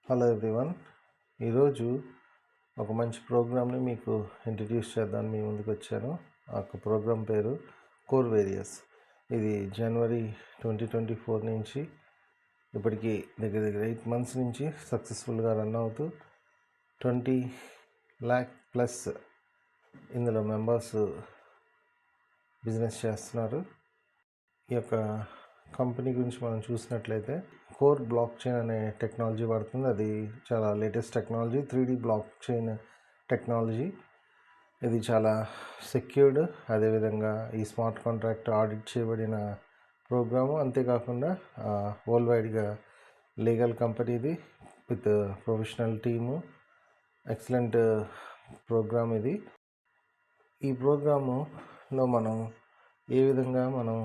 Hello everyone. ఈరోజు ఒక మంచి ప్రోగ్రామ్ని మీకు ఇంట్రడ్యూస్ చేద్దామని మీ ముందుకు వచ్చాను. ఆ ప్రోగ్రామ్ పేరు కోర్ వేరియస్. ఇది జనవరి 2024 నుంచి ఇప్పటికి దగ్గర 8 months నుంచి సక్సెస్ఫుల్గా రన్ అవుతూ 20 lakh+ ఇందులో మెంబర్స్ బిజినెస్ చేస్తున్నారు. ఈ యొక్క కంపెనీ గురించి మనం చూసినట్లయితే కోర్ బ్లాక్ చైన్ అనే టెక్నాలజీ వాడుతుంది. అది చాలా latest technology, 3D block chain technology. ఇది చాలా సెక్యూర్డ్, అదేవిధంగా ఈ స్మార్ట్ కాంట్రాక్ట్ ఆడిట్ చేయబడిన ప్రోగ్రాము. అంతేకాకుండా వరల్డ్ వైడ్గా లీగల్ కంపెనీ ఇది, with professional team. Excellent program ఇది. ఈ ప్రోగ్రాములో మనం ఏ విధంగా మనం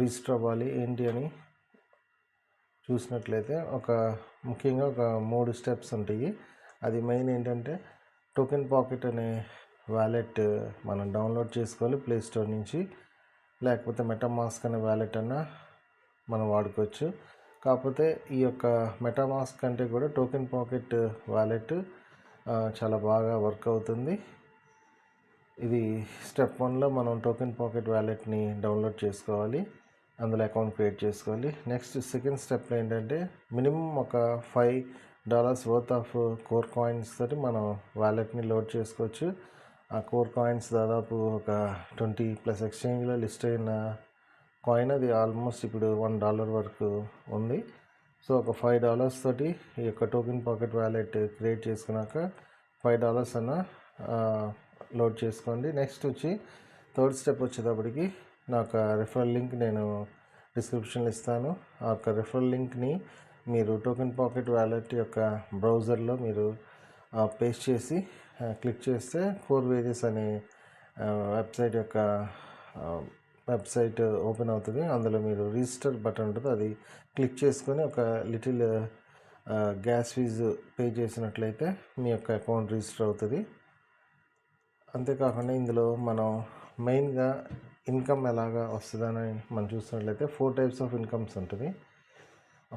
రిజిస్టర్ అవ్వాలి ఏంటి అని చూసినట్లయితే ముఖ్యంగా ఒక 3 steps ఉంటాయి. అది మెయిన్ ఏంటంటే టోకెన్ పాకెట్ అనే వ్యాలెట్ మనం డౌన్లోడ్ చేసుకోవాలి ప్లే స్టోర్ నుంచి, లేకపోతే మెటామాస్క్ అనే వ్యాలెట్ అన్నా మనం వాడుకోవచ్చు. కాకపోతే ఈ యొక్క మెటామాస్క్ కంటే కూడా టోకెన్ పాకెట్ వ్యాలెట్ చాలా బాగా వర్క్ అవుతుంది. ఇది స్టెప్ 1లో మనం టోకెన్ పాకెట్ వ్యాలెట్ని డౌన్లోడ్ చేసుకోవాలి, అందులో అకౌంట్ క్రియేట్ చేసుకోవాలి. నెక్స్ట్ సెకండ్ స్టెప్లో ఏంటంటే మినిమం ఒక $5 వర్త్ ఆఫ్ కోర్ కాయిన్స్ తోటి మనం వ్యాలెట్ని లోడ్ చేసుకోవచ్చు. ఆ కోర్ కాయిన్స్ దాదాపు ఒక 20+ ఎక్స్చేంజ్లో లిస్ట్ అయిన కాయిన్. అది ఆల్మోస్ట్ ఇప్పుడు $1 వరకు ఉంది. సో ఒక $5 తోటి ఈ యొక్క టోకెన్ పాకెట్ వ్యాలెట్ క్రియేట్ చేసుకున్నాక $5 అన్న లోడ్ చేసుకోండి. నెక్స్ట్ వచ్చి థర్డ్ స్టెప్ వచ్చేటప్పటికి నా యొక్క రిఫరల్ లింక్ నేను డిస్క్రిప్షన్లో ఇస్తాను. ఆ యొక్క రిఫరల్ లింక్ని మీరు టోకెన్ పాకెట్ వ్యాలెట్ యొక్క బ్రౌజర్లో మీరు పేస్ట్ చేసి క్లిక్ చేస్తే కోర్ వేరియస్ అనే వెబ్సైట్ ఓపెన్ అవుతుంది. అందులో మీరు రిజిస్టర్ బటన్ ఉంటుంది, అది క్లిక్ చేసుకొని ఒక లిటిల్ గ్యాస్ ఫీజు పే చేసినట్లయితే మీ యొక్క అకౌంట్ రిజిస్టర్ అవుతుంది. అంతేకాకుండా ఇందులో మనం మెయిన్గా ఇన్కమ్ ఎలాగా వస్తుందని మనం చూసినట్లయితే 4 types ఆఫ్ ఇన్కమ్స్ ఉంటుంది.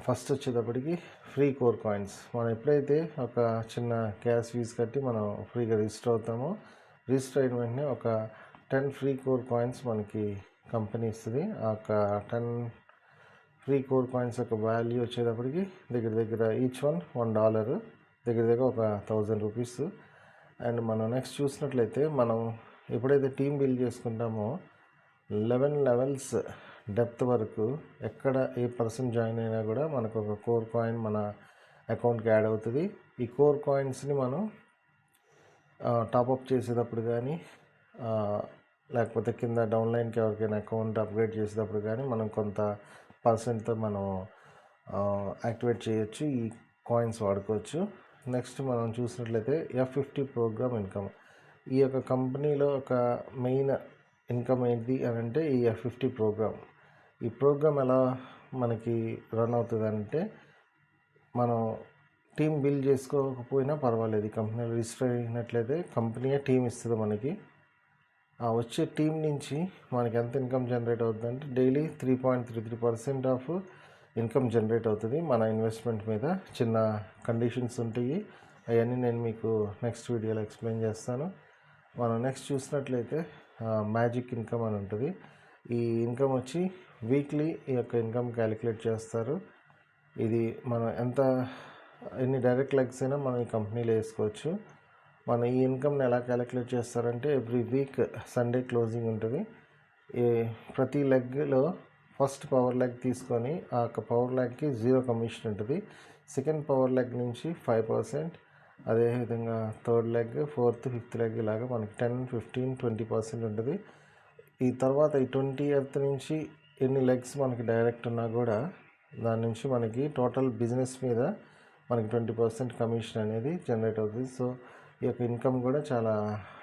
ఫస్ట్ వచ్చేటప్పటికి ఫ్రీ కోర్ కాయిన్స్. మనం ఎప్పుడైతే ఒక చిన్న గ్యాస్ ఫీజు కట్టి మనం ఫ్రీగా రిజిస్టర్ అవుతామో, రిజిస్టర్ అయిన వెంటనే ఒక 10 ఫ్రీ కోర్ కాయిన్స్ మనకి కంపెనీ ఇస్తుంది. ఆ యొక్క 10 ఫ్రీ కోర్ కాయిన్స్ యొక్క వాల్యూ వచ్చేటప్పటికి దగ్గర ఈచ్ వన్ $1, దగ్గర ఒక 1000 రూపీస్. అండ్ మనం నెక్స్ట్ చూసినట్లయితే మనం ఎప్పుడైతే టీమ్ బిల్డ్ చేసుకుంటామో 11 levels డెప్త్ వరకు ఎక్కడ ఏ పర్సన్ జాయిన్ అయినా కూడా మనకు ఒక కోర్ కాయిన్ మన అకౌంట్కి యాడ్ అవుతుంది. ఈ కోర్ కాయిన్స్ని మనం టాప్అప్ చేసేటప్పుడు కానీ, లేకపోతే కింద డౌన్లైన్కి ఎవరికైనా అకౌంట్ అప్గ్రేడ్ చేసేటప్పుడు కానీ మనం కొంత పర్సెంట్తో మనం యాక్టివేట్ చేయొచ్చు, ఈ కాయిన్స్ వాడుకోవచ్చు. నెక్స్ట్ మనం చూసినట్లయితే F50 ప్రోగ్రామ్ ఇన్కమ్. ఈ యొక్క కంపెనీలో ఒక మెయిన్ ఇన్కమ్ ఏంటి అని అంటే ఈ F50 ప్రోగ్రామ్. ఈ ప్రోగ్రామ్ ఎలా మనకి రన్ అవుతుంది అంటే, మనం టీం బిల్డ్ చేసుకోకపోయినా పర్వాలేదు, ఈ కంపెనీలో రిజిస్టర్ అయినట్లయితే కంపెనీయే టీం ఇస్తుంది మనకి. ఆ వచ్చే టీం నుంచి మనకి ఎంత ఇన్కమ్ జనరేట్ అవుతుంది అంటే డైలీ 3.33% ఆఫ్ ఇన్కమ్ జనరేట్ అవుతుంది మన ఇన్వెస్ట్మెంట్ మీద. చిన్న కండిషన్స్ ఉంటాయి, అవన్నీ నేను మీకు నెక్స్ట్ వీడియోలో ఎక్స్ప్లెయిన్ చేస్తాను. మనం నెక్స్ట్ చూసినట్లయితే మ్యాజిక్ ఇన్కమ్ అని ఉంటుంది. ఈ ఇన్కమ్ వచ్చి వీక్లీ ఈ యొక్క ఇన్కమ్ క్యాలిక్యులేట్ చేస్తారు. ఇది మనం ఎన్ని డైరెక్ట్ లెగ్స్ అయినా మనం ఈ కంపెనీలో వేసుకోవచ్చు. మనం ఈ ఇన్కమ్ని ఎలా క్యాలిక్యులేట్ చేస్తారంటే ఎవ్రీ వీక్ సండే క్లోజింగ్ ఉంటుంది. ప్రతి లెగ్లో ఫస్ట్ పవర్ లెగ్ తీసుకొని ఆ యొక్క పవర్ లెగ్కి 0 కమిషన్ ఉంటుంది. సెకండ్ పవర్ లెగ్ నుంచి 5%, అదేవిధంగా third leg, fourth, fifth leg ఇలాగా మనకి 10, 15, 20% ఉంటుంది. ఈ తర్వాత ఈ 20th నుంచి ఎన్ని లెగ్స్ మనకి డైరెక్ట్ ఉన్నా కూడా దాని నుంచి మనకి టోటల్ బిజినెస్ మీద మనకి 20% కమిషన్ అనేది జనరేట్ అవుతుంది. సో ఈ యొక్క ఇన్కమ్ కూడా చాలా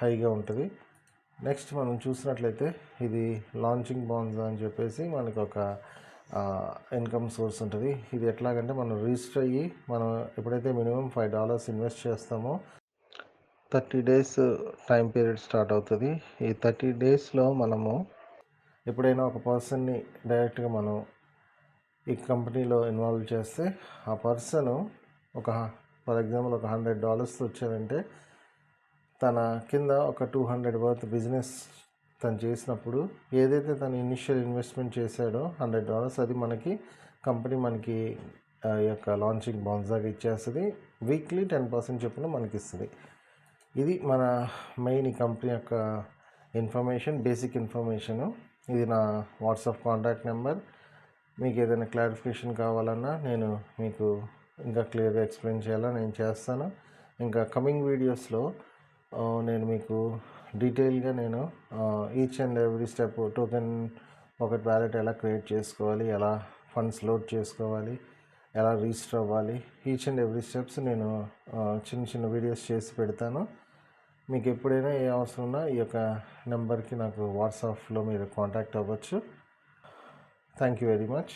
హైగా ఉంటుంది. నెక్స్ట్ మనం చూసినట్లయితే ఇది లాంచింగ్ బాండ్స్ అని చెప్పేసి మనకు ఒక ఇన్కమ్ సోర్స్ ఉంటుంది. ఇది ఎట్లాగంటే మనం రిజిస్టర్ అయ్యి మనం ఎప్పుడైతే మినిమం $5 ఇన్వెస్ట్ చేస్తామో 30 days టైం పీరియడ్ స్టార్ట్ అవుతుంది. ఈ 30 daysలో మనము ఎప్పుడైనా ఒక పర్సన్ని డైరెక్ట్గా మనం ఈ కంపెనీలో ఇన్వాల్వ్ చేస్తే ఆ పర్సన్ ఫర్ ఎగ్జాంపుల్ ఒక $100 వచ్చారంటే తన కింద ఒక 200 వర్త్ బిజినెస్ తను చేసినప్పుడు ఏదైతే తను ఇనిషియల్ ఇన్వెస్ట్మెంట్ చేశాడో $100 అది మనకి కంపెనీ మనకి ఈ యొక్క లాంచింగ్ బోనస్గా ఇచ్చేస్తుంది. వీక్లీ 10% చొప్పున మనకి ఇస్తుంది. ఇది మన మెయిన్ ఈ కంపెనీ యొక్క ఇన్ఫర్మేషన్, బేసిక్ ఇన్ఫర్మేషను. ఇది నా వాట్సాప్ కాంటాక్ట్ నెంబర్. మీకు ఏదైనా క్లారిఫికేషన్ కావాలన్నా నేను మీకు ఇంకా క్లియర్గా ఎక్స్ప్లెయిన్ చేయాలా నేను చేస్తాను. ఇంకా కమింగ్ వీడియోస్లో నేను మీకు డీటెయిల్గా నేను each and every step token pocket wallet ఎలా క్రియేట్ చేసుకోవాలి, ఎలా ఫండ్స్ లోడ్ చేసుకోవాలి, ఎలా రిజిస్టర్ అవ్వాలి, ఈచ్ అండ్ ఎవ్రీ స్టెప్స్ నేను చిన్న చిన్న వీడియోస్ చేసి పెడతాను. మీకు ఎప్పుడైనా ఏ అవసరం ఉన్నా ఈ యొక్క నెంబర్కి నాకు వాట్సాప్లో మీరు కాంటాక్ట్ అవ్వచ్చు. Thank you very much.